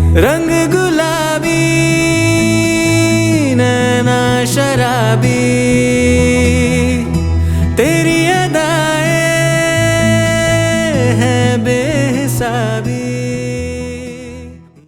रंग गुलाबी नैना शराबी, तेरी अदाएं हैं बेहिसाबी।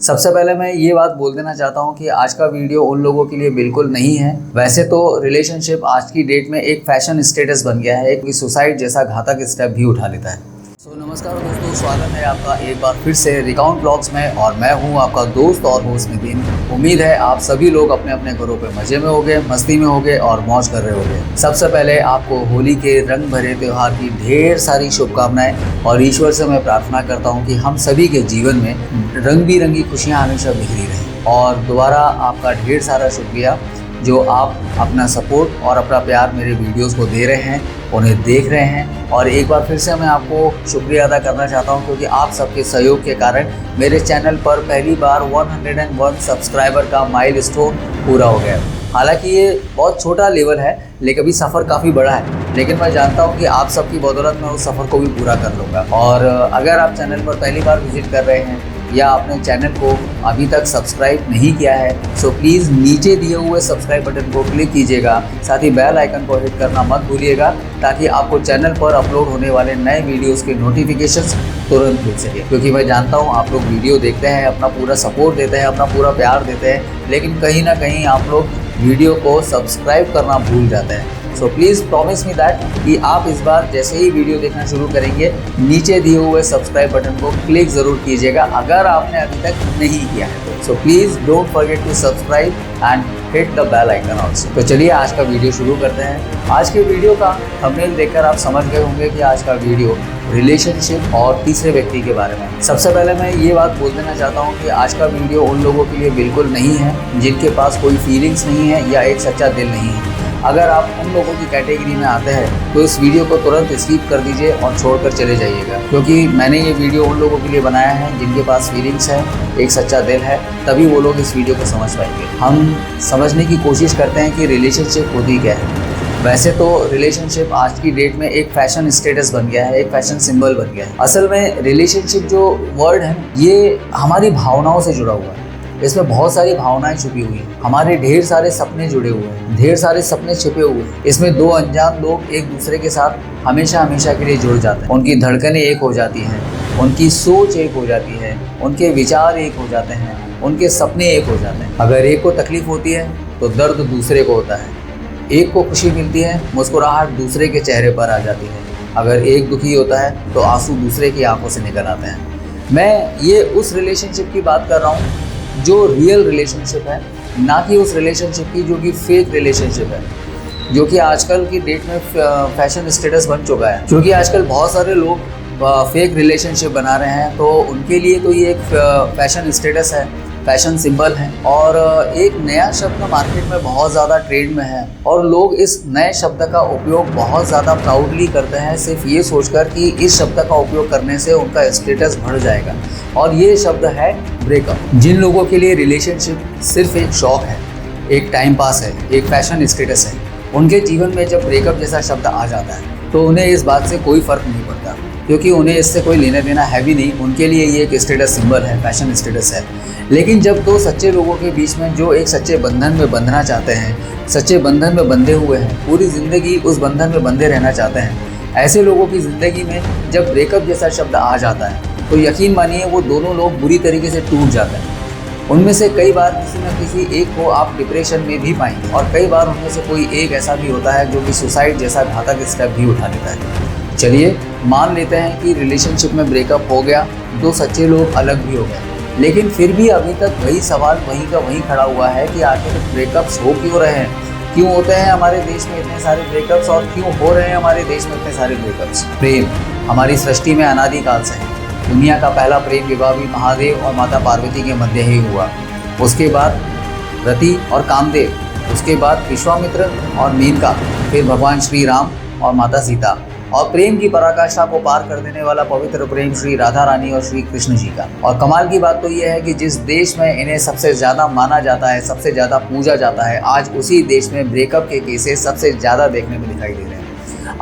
सबसे पहले मैं ये बात बोल देना चाहता हूँ कि आज का वीडियो उन लोगों के लिए बिल्कुल नहीं है। वैसे तो रिलेशनशिप आज की डेट में एक फैशन स्टेटस बन गया है, एक सुसाइड जैसा घातक स्टेप भी उठा लेता है। नमस्कार दोस्तों, स्वागत है आपका एक बार फिर से रिकाउंट ब्लॉग्स में और मैं हूँ आपका दोस्त और होस्ट नितिन। उम्मीद है आप सभी लोग अपने अपने घरों पे मजे में होंगे, मस्ती में होंगे और मौज कर रहे होंगे। सबसे पहले आपको होली के रंग भरे त्योहार की ढेर सारी शुभकामनाएं और ईश्वर से मैं प्रार्थना करता हूँ कि हम सभी के जीवन में रंग बिरंगी खुशियाँ हमेशा बिखरी रहें। और दोबारा आपका ढेर सारा शुक्रिया जो आप अपना सपोर्ट और अपना प्यार मेरे वीडियोस को दे रहे हैं, उन्हें देख रहे हैं। और एक बार फिर से मैं आपको शुक्रिया अदा करना चाहता हूं क्योंकि आप सबके सहयोग के कारण मेरे चैनल पर पहली बार 101 सब्सक्राइबर का माइलस्टोन पूरा हो गया। हालांकि ये बहुत छोटा लेवल है, लेकिन अभी सफ़र काफ़ी बड़ा है, लेकिन मैं जानता हूं कि आप सबकी बदौलत मैं उस सफ़र को भी पूरा कर लूँगा। और अगर आप चैनल पर पहली बार विजिट कर रहे हैं या आपने चैनल को अभी तक सब्सक्राइब नहीं किया है, सो प्लीज़ नीचे दिए हुए सब्सक्राइब बटन को क्लिक कीजिएगा। साथ ही बेल आइकन को हिट करना मत भूलिएगा ताकि आपको चैनल पर अपलोड होने वाले नए वीडियोस के नोटिफिकेशंस तुरंत मिल सके। क्योंकि मैं जानता हूँ आप लोग वीडियो देखते हैं, अपना पूरा सपोर्ट देते हैं, अपना पूरा प्यार देते हैं, लेकिन कहीं ना कहीं आप लोग वीडियो को सब्सक्राइब करना भूल जाते हैं। So please promise me that कि आप इस बार जैसे ही वीडियो देखना शुरू करेंगे नीचे दिए हुए सब्सक्राइब बटन को क्लिक ज़रूर कीजिएगा अगर आपने अभी तक नहीं किया है। So please don't forget to subscribe and hit the bell icon also. तो चलिए आज का वीडियो शुरू करते हैं। आज के वीडियो का थंबनेल देखकर आप समझ गए होंगे कि आज का वीडियो रिलेशनशिप और तीसरे व्यक्ति के बारे में। सबसे पहले मैं ये बात बोल देना चाहता हूँ कि आज का वीडियो उन लोगों के लिए बिल्कुल नहीं है जिनके पास कोई फीलिंग्स नहीं है या एक सच्चा दिल नहीं है। अगर आप उन लोगों की कैटेगरी में आते हैं तो इस वीडियो को तुरंत स्किप कर दीजिए और छोड़कर चले जाइएगा, क्योंकि मैंने ये वीडियो उन लोगों के लिए बनाया है जिनके पास फीलिंग्स है, एक सच्चा दिल है, तभी वो लोग इस वीडियो को समझ पाएंगे। हम समझने की कोशिश करते हैं कि रिलेशनशिप होती क्या है। वैसे तो रिलेशनशिप आज की डेट में एक फैशन स्टेटस बन गया है, एक फैशन सिंबल बन गया है। असल में रिलेशनशिप जो वर्ड है ये हमारी भावनाओं से जुड़ा हुआ है। इसमें बहुत सारी भावनाएं छुपी हुई हैं, हमारे ढेर सारे सपने जुड़े हुए हैं, ढेर सारे सपने छिपे हुए हैं। इसमें दो अनजान लोग एक दूसरे के साथ हमेशा हमेशा के लिए जुड़ जाते हैं। उनकी धड़कनें एक हो जाती हैं, उनकी सोच एक हो जाती है, उनके विचार एक हो जाते हैं, उनके सपने एक हो जाते हैं। अगर एक को तकलीफ होती है तो दर्द दूसरे को होता है, एक को खुशी मिलती है, मुस्कुराहट दूसरे के चेहरे पर आ जाती है। अगर एक दुखी होता है तो आंसू दूसरे की आंखों से निकल आते हैं। मैं ये उस रिलेशनशिप की बात कर रहा हूँ जो रियल रिलेशनशिप है, ना कि उस रिलेशनशिप की जो कि फेक रिलेशनशिप है, जो कि आजकल की डेट में फैशन स्टेटस बन चुका है। क्योंकि आजकल बहुत सारे लोग फेक रिलेशनशिप बना रहे हैं, तो उनके लिए तो ये एक फैशन स्टेटस है, फैशन सिंबल है। और एक नया शब्द मार्केट में बहुत ज़्यादा ट्रेंड में है और लोग इस नए शब्द का उपयोग बहुत ज़्यादा प्राउडली करते हैं, सिर्फ ये सोचकर कि इस शब्द का उपयोग करने से उनका स्टेटस बढ़ जाएगा। और ये शब्द है ब्रेकअप। जिन लोगों के लिए रिलेशनशिप सिर्फ एक शौक है, एक टाइम पास है, एक फैशन स्टेटस है, उनके जीवन में जब ब्रेकअप जैसा शब्द आ जाता है तो उन्हें इस बात से कोई फ़र्क नहीं पड़ता, क्योंकि उन्हें इससे कोई लेना देना है भी नहीं। उनके लिए ये एक स्टेटस सिंबल है, फैशन स्टेटस है। लेकिन जब दो सच्चे लोगों के बीच में जो एक सच्चे बंधन में बंधना चाहते हैं, सच्चे बंधन में बंधे हुए हैं, पूरी ज़िंदगी उस बंधन में बंधे रहना चाहते हैं, ऐसे लोगों की ज़िंदगी में जब ब्रेकअप जैसा शब्द आ जाता है तो यकीन मानिए वो दोनों लोग बुरी तरीके से टूट जाते हैं। उनमें से कई बार किसी न किसी एक को आप डिप्रेशन में भी पाएंगे और कई बार उनमें से कोई एक ऐसा भी होता है जो कि सुसाइड जैसा घातक स्टेप भी उठा लेता है। चलिए मान लेते हैं कि रिलेशनशिप में ब्रेकअप हो गया, दो सच्चे लोग अलग भी हो गए, लेकिन फिर भी अभी तक वही सवाल वहीं का वहीं खड़ा हुआ है कि आखिर ब्रेकअप्स हो क्यों रहे हैं, क्यों होते हैं हमारे देश में इतने सारे ब्रेकअप्स और क्यों हो रहे हैं हमारे देश में इतने सारे ब्रेकअप्स। प्रेम हमारी सृष्टि में अनादिकाल से है। दुनिया का पहला प्रेम विवाह भी महादेव और माता पार्वती के मध्य ही हुआ। उसके बाद रति और कामदेव, उसके बाद विश्वामित्र और मेनका, फिर भगवान श्री राम और माता सीता, और प्रेम की पराकाष्ठा को पार कर देने वाला पवित्र प्रेम श्री राधा रानी और श्री कृष्ण जी का। और कमाल की बात तो यह है कि जिस देश में इन्हें सबसे ज़्यादा माना जाता है, सबसे ज़्यादा पूजा जाता है, आज उसी देश में ब्रेकअप के केसेस सबसे ज़्यादा देखने में दिखाई दे रहे हैं।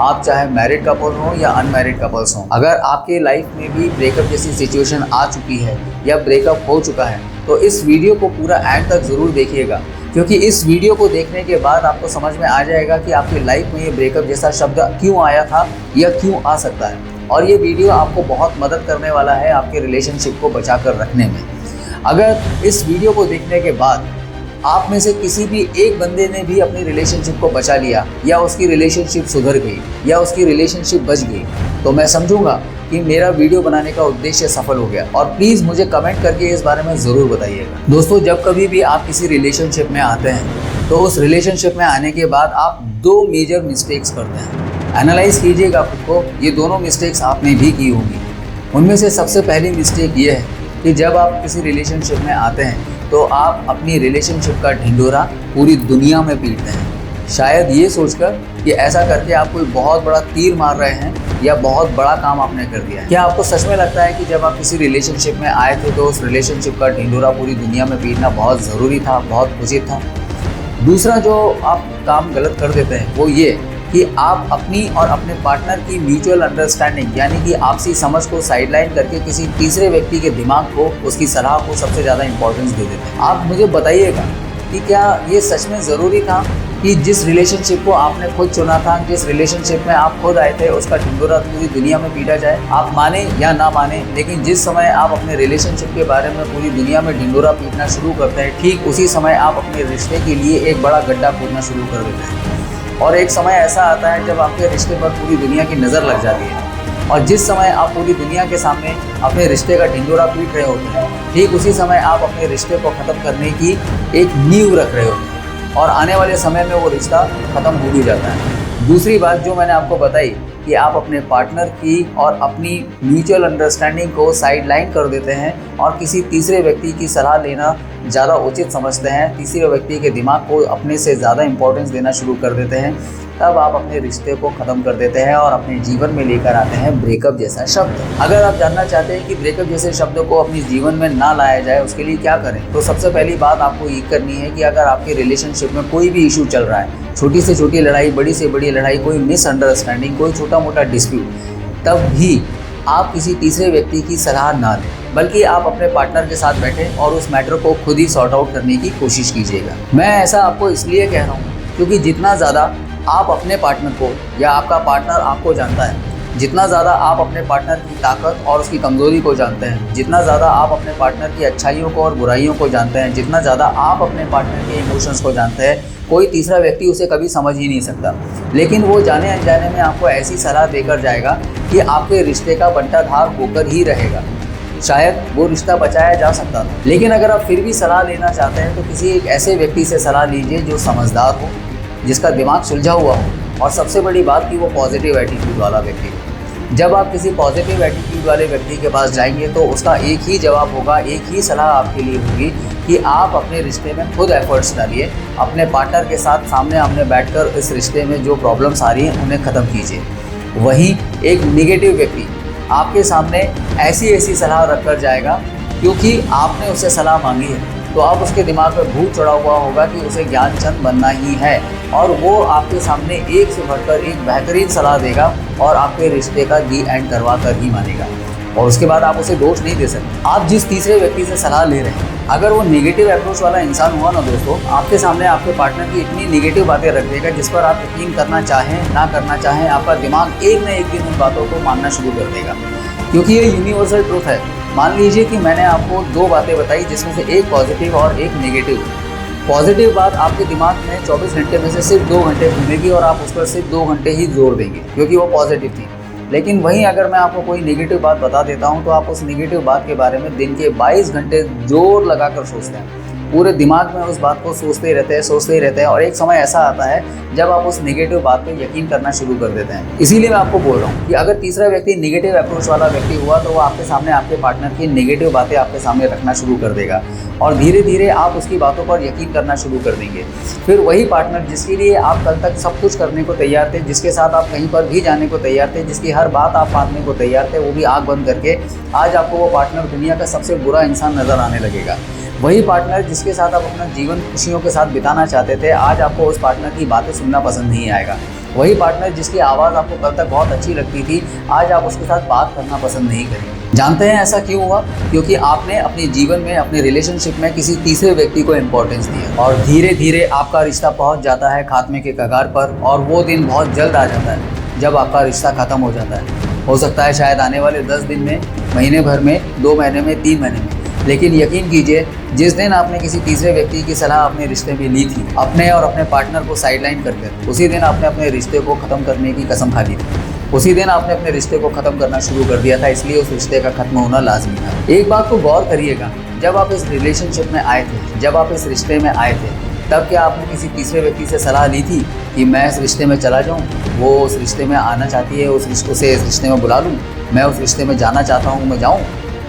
आप चाहे मैरिड कपल हो या अनमैरिड कपल्स हो, अगर आपके लाइफ में भी ब्रेकअप जैसी सिचुएशन आ चुकी है या ब्रेकअप हो चुका है तो इस वीडियो को पूरा एंड तक ज़रूर देखिएगा, क्योंकि इस वीडियो को देखने के बाद आपको समझ में आ जाएगा कि आपकी लाइफ में ये ब्रेकअप जैसा शब्द क्यों आया था या क्यों आ सकता है। और ये वीडियो आपको बहुत मदद करने वाला है आपके रिलेशनशिप को बचा कर रखने में। अगर इस वीडियो को देखने के बाद आप में से किसी भी एक बंदे ने भी अपनी रिलेशनशिप को बचा लिया या उसकी रिलेशनशिप सुधर गई या उसकी रिलेशनशिप बच गई, तो मैं समझूंगा कि मेरा वीडियो बनाने का उद्देश्य सफल हो गया। और प्लीज़ मुझे कमेंट करके इस बारे में ज़रूर बताइएगा। दोस्तों, जब कभी भी आप किसी रिलेशनशिप में आते हैं तो उस रिलेशनशिप में आने के बाद आप 2 मेजर मिस्टेक्स करते हैं। एनालाइज कीजिएगा खुद को, ये दोनों मिस्टेक्स आपने भी की होंगी। उनमें से सबसे पहली मिस्टेक ये है कि जब आप किसी रिलेशनशिप में आते हैं तो आप अपनी रिलेशनशिप का ढिंढोरा पूरी दुनिया में पीटते हैं, शायद ये सोचकर कि ऐसा करके आप कोई बहुत बड़ा तीर मार रहे हैं या बहुत बड़ा काम आपने कर दिया है। क्या आपको सच में लगता है कि जब आप किसी रिलेशनशिप में आए थे तो उस रिलेशनशिप का ढिंढोरा पूरी दुनिया में पीटना बहुत ज़रूरी था, बहुत उचित था? दूसरा जो आप काम गलत कर देते हैं वो ये कि आप अपनी और अपने पार्टनर की म्यूचुअल अंडरस्टैंडिंग यानी कि आपसी समझ को साइडलाइन करके किसी तीसरे व्यक्ति के दिमाग को, उसकी सलाह को सबसे ज़्यादा इंपॉर्टेंस दे देते हैं। आप मुझे बताइएगा कि क्या ये सच में ज़रूरी था कि जिस रिलेशनशिप को आपने खुद चुना था, जिस रिलेशनशिप में आप खुद आए थे, उसका ढिंढोरा पूरी दुनिया में पीटा जाए? आप माने या ना माने, लेकिन जिस समय आप अपने रिलेशनशिप के बारे में पूरी दुनिया में ढिंढोरा पीटना शुरू करते हैं, ठीक उसी समय आप अपने रिश्ते के लिए एक बड़ा गड्ढा खोदना शुरू कर देते हैं। और एक समय ऐसा आता है जब आपके रिश्ते पर पूरी दुनिया की नज़र लग जाती है, और जिस समय आप पूरी दुनिया के सामने अपने रिश्ते का ढिंढोरा पीट रहे होते हैं, ठीक उसी समय आप अपने रिश्ते को ख़त्म करने की एक नींव रख रहे होते हैं, और आने वाले समय में वो रिश्ता ख़त्म हो भी जाता है। दूसरी बात जो मैंने आपको बताई कि आप अपने पार्टनर की और अपनी म्यूचुअल अंडरस्टैंडिंग को साइडलाइन कर देते हैं और किसी तीसरे व्यक्ति की सलाह लेना ज़्यादा उचित समझते हैं, तीसरे व्यक्ति के दिमाग को अपने से ज़्यादा इंपॉर्टेंस देना शुरू कर देते हैं, तब आप अपने रिश्ते को ख़त्म कर देते हैं और अपने जीवन में लेकर आते हैं ब्रेकअप जैसा शब्द। अगर आप जानना चाहते हैं कि ब्रेकअप जैसे शब्द को अपने जीवन में ना लाया जाए उसके लिए क्या करें, तो सबसे पहली बात आपको ये करनी है कि अगर आपके रिलेशनशिप में कोई भी इशू चल रहा है, छोटी से छोटी लड़ाई, बड़ी से बड़ी लड़ाई, कोई मिसअंडरस्टैंडिंग, कोई छोटा मोटा डिस्प्यूट, तब भी आप किसी तीसरे व्यक्ति की सलाह ना लें, बल्कि आप अपने पार्टनर के साथ बैठें और उस मैटर को खुद ही सॉर्ट आउट करने की कोशिश कीजिएगा। मैं ऐसा आपको इसलिए कह रहा हूँ क्योंकि जितना ज़्यादा आप अपने पार्टनर को या आपका पार्टनर आपको जानता है, जितना ज़्यादा आप अपने पार्टनर की ताकत और उसकी कमज़ोरी को जानते हैं, जितना ज़्यादा आप अपने पार्टनर की अच्छाइयों को और बुराइयों को जानते हैं, जितना ज़्यादा आप अपने पार्टनर के इमोशंस को जानते हैं, कोई तीसरा व्यक्ति उसे कभी समझ ही नहीं सकता। लेकिन वो जाने अनजाने में आपको ऐसी सलाह देकर जाएगा कि आपके रिश्ते का बंटाधार होकर ही रहेगा। शायद वो रिश्ता बचाया जा सकता था, लेकिन अगर आप फिर भी सलाह लेना चाहते हैं तो किसी एक ऐसे व्यक्ति से सलाह लीजिए जो समझदार हो, जिसका दिमाग सुलझा हुआ हो, और सबसे बड़ी बात कि वो पॉजिटिव एटीट्यूड वाला व्यक्ति हो। जब आप किसी पॉजिटिव एटीट्यूड वाले व्यक्ति के पास जाएंगे तो उसका एक ही जवाब होगा, एक ही सलाह आपके लिए होगी कि आप अपने रिश्ते में खुद एफर्ट्स डालिए, अपने पार्टनर के साथ सामने आमने बैठकर इस रिश्ते में जो प्रॉब्लम्स आ रही हैं उन्हें ख़त्म कीजिए। वहीं एक नेगेटिव व्यक्ति आपके सामने ऐसी सलाह रख कर जाएगा क्योंकि आपने उससे सलाह मांगी है, तो आप उसके दिमाग पर भूत चढ़ा हुआ होगा कि उसे ज्ञानचंद बनना ही है, और वो आपके सामने एक से बढ़कर एक बेहतरीन सलाह देगा और आपके रिश्ते का दी एंड करवा कर ही मानेगा, और उसके बाद आप उसे दोष नहीं दे सकते। आप जिस तीसरे व्यक्ति से सलाह ले रहे हैं, अगर वो नेगेटिव अप्रोच वाला इंसान हुआ ना दोस्तों, आपके सामने आपके पार्टनर की इतनी नेगेटिव बातें रख देगा जिस पर आप यकीन करना चाहें ना करना चाहें, आपका दिमाग एक न एक दिन उन बातों को मानना शुरू कर देगा, क्योंकि ये यूनिवर्सल ट्रूथ है। मान लीजिए कि मैंने आपको 2 बातें बताई जिसमें से एक पॉजिटिव और एक नेगेटिव। पॉजिटिव बात आपके दिमाग में 24 घंटे में से सिर्फ 2 घंटे घूमेगी और आप उस पर सिर्फ 2 घंटे ही जोर देंगे क्योंकि वो पॉजिटिव थी। लेकिन वहीं अगर मैं आपको कोई नेगेटिव बात बता देता हूं तो आप उस नेगेटिव बात के बारे में दिन के 22 घंटे जोर लगाकर सोचते हैं, पूरे दिमाग में उस बात को सोचते ही रहते हैं और एक समय ऐसा आता है जब आप उस नेगेटिव बात पे यकीन करना शुरू कर देते हैं। इसीलिए मैं आपको बोल रहा हूँ कि अगर तीसरा व्यक्ति नेगेटिव अप्रोच वाला व्यक्ति हुआ तो वो आपके सामने आपके पार्टनर की नेगेटिव बातें आपके सामने रखना शुरू कर देगा और धीरे धीरे आप उसकी बातों पर यकीन करना शुरू कर देंगे। फिर वही पार्टनर जिसके लिए आप कल तक सब कुछ करने को तैयार थे, जिसके साथ आप कहीं पर भी जाने को तैयार थे, जिसकी हर बात आप मानने को तैयार थे, वो भी आँख बंद करके आज आपको वो पार्टनर दुनिया का सबसे बुरा इंसान नजर आने लगेगा। वही पार्टनर जिसके साथ आप अपना जीवन खुशियों के साथ बिताना चाहते थे, आज आपको उस पार्टनर की बातें सुनना पसंद नहीं आएगा। वही पार्टनर जिसकी आवाज़ आपको कल तक बहुत अच्छी लगती थी, आज आप उसके साथ बात करना पसंद नहीं करेंगे। जानते हैं ऐसा क्यों हुआ? क्योंकि आपने अपने जीवन में, अपने रिलेशनशिप में किसी तीसरे व्यक्ति को इम्पोर्टेंस दिया और धीरे धीरे आपका रिश्ता पहुंच जाता है खात्मे के कगार पर। और वो दिन बहुत जल्द आ जाता है जब आपका रिश्ता ख़त्म हो जाता है। हो सकता है शायद आने वाले 10 दिन में, महीने भर में, 2 महीने में, 3 महीने में। लेकिन यकीन कीजिए, जिस दिन आपने किसी तीसरे व्यक्ति की सलाह अपने रिश्ते में ली थी, अपने और अपने पार्टनर को साइडलाइन करके, उसी दिन आपने अपने रिश्ते को ख़त्म करने की कसम खा ली थी। उसी दिन आपने अपने रिश्ते को ख़त्म करना शुरू कर दिया था, इसलिए उस रिश्ते का ख़त्म होना लाजमी था। एक बात को गौर करिएगा, जब आप इस रिलेशनशिप में आए थे, जब आप इस रिश्ते में आए थे, तब क्या आपने किसी तीसरे व्यक्ति से सलाह ली थी कि मैं इस रिश्ते में चला जाऊं, वो उस रिश्ते में आना चाहती है, उसे इस रिश्ते में बुला लूं, मैं उस रिश्ते में जाना चाहता हूं, मैं जाऊं?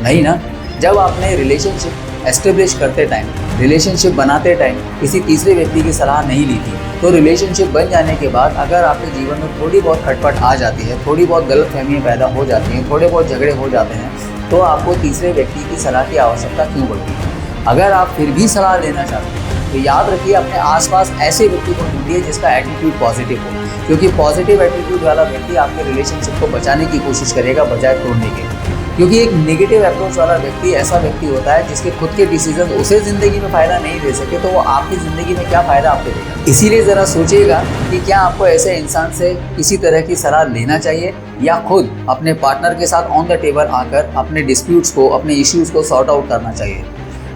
नहीं ना। जब आपने रिलेशनशिप एस्टेब्लिश करते टाइम, रिलेशनशिप बनाते टाइम किसी तीसरे व्यक्ति की सलाह नहीं ली थी, तो रिलेशनशिप बन जाने के बाद अगर आपके जीवन में थोड़ी बहुत खटपट आ जाती है, थोड़ी बहुत गलतफहमियां पैदा हो जाती हैं, थोड़े बहुत झगड़े हो जाते हैं, तो आपको तीसरे व्यक्ति की सलाह की आवश्यकता क्यों पड़ती है? अगर आप फिर भी सलाह लेना चाहते हैं तो याद रखिए, अपने आसपास ऐसे व्यक्ति को ढूंढिए जिसका एटीट्यूड पॉजिटिव हो, क्योंकि पॉजिटिव एटीट्यूड वाला व्यक्ति आपके रिलेशनशिप को बचाने की कोशिश करेगा बजाय तोड़ने के। क्योंकि एक नेगेटिव अप्रोच वाला व्यक्ति ऐसा व्यक्ति होता है जिसके खुद के डिसीजन उसे ज़िंदगी में फ़ायदा नहीं दे सके, तो वो आपकी ज़िंदगी में क्या फ़ायदा आपको देगा। इसीलिए ज़रा सोचिएगा कि क्या आपको ऐसे इंसान से किसी तरह की सलाह लेना चाहिए, या खुद अपने पार्टनर के साथ ऑन द टेबल आकर अपने डिस्प्यूट्स को, अपने इश्यूज़ को सॉर्ट आउट करना चाहिए।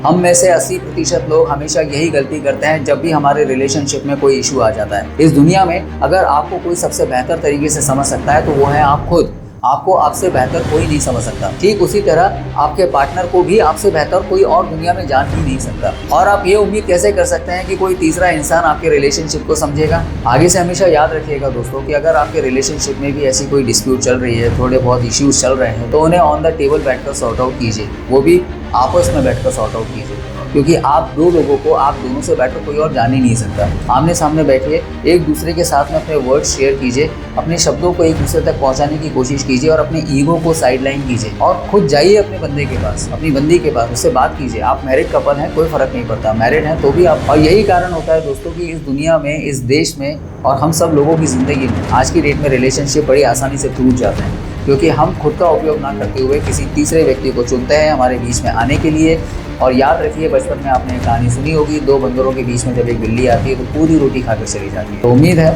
हम में से 80% लोग हमेशा यही गलती करते हैं जब भी हमारे रिलेशनशिप में कोई इशू आ जाता है। इस दुनिया में अगर आपको कोई सबसे बेहतर तरीके से समझ सकता है तो वो है आप खुद। आपको आपसे बेहतर कोई नहीं समझ सकता। ठीक उसी तरह आपके पार्टनर को भी आपसे बेहतर कोई और दुनिया में जान ही नहीं सकता। और आप ये उम्मीद कैसे कर सकते हैं कि कोई तीसरा इंसान आपके रिलेशनशिप को समझेगा? आगे से हमेशा याद रखिएगा दोस्तों कि अगर आपके रिलेशनशिप में भी ऐसी कोई डिस्प्यूट चल रही है, थोड़े बहुत इश्यूज चल रहे हैं, तो उन्हें ऑन द टेबल बैठकर सॉर्ट आउट कीजिए, वो भी आपस में बैठकर सॉर्ट आउट कीजिए। क्योंकि आप दो लोगों को, आप दोनों से बेटर कोई और जान ही नहीं सकता। आमने सामने बैठिए, एक दूसरे के साथ में अपने वर्ड्स शेयर कीजिए, अपने शब्दों को एक दूसरे तक पहुंचाने की कोशिश कीजिए और अपने ईगो को साइडलाइन कीजिए और खुद जाइए अपने बंदे के पास, अपनी बंदी के पास, उससे बात कीजिए। आप मैरिड कपल हैं, कोई फर्क नहीं पड़ता, मैरिड हैं तो भी आप। और यही कारण होता है दोस्तों कि इस दुनिया में, इस देश में और हम सब लोगों की ज़िंदगी में आज की डेट में रिलेशनशिप बड़ी आसानी से टूट जाते हैं, क्योंकि हम खुद का उपयोग ना करते हुए किसी तीसरे व्यक्ति को चुनते हैं हमारे बीच में आने के लिए। और याद रखिए, बचपन में आपने एक कहानी सुनी होगी, 2 बंदरों के बीच में जब एक बिल्ली आती है तो पूरी रोटी खाकर चली जाती है। तो उम्मीद है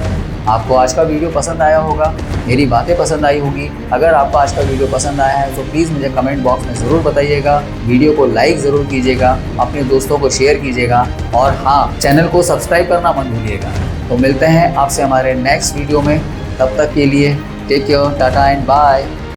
आपको आज का वीडियो पसंद आया होगा, मेरी बातें पसंद आई होगी। अगर आपको आज का वीडियो पसंद आया है तो प्लीज़ मुझे कमेंट बॉक्स में ज़रूर बताइएगा, वीडियो को लाइक ज़रूर कीजिएगा, अपने दोस्तों को शेयर कीजिएगा और हाँ, चैनल को सब्सक्राइब करना मत भूलिएगा। तो मिलते हैं आपसे हमारे नेक्स्ट वीडियो में, तब तक के लिए take care, tata and bye.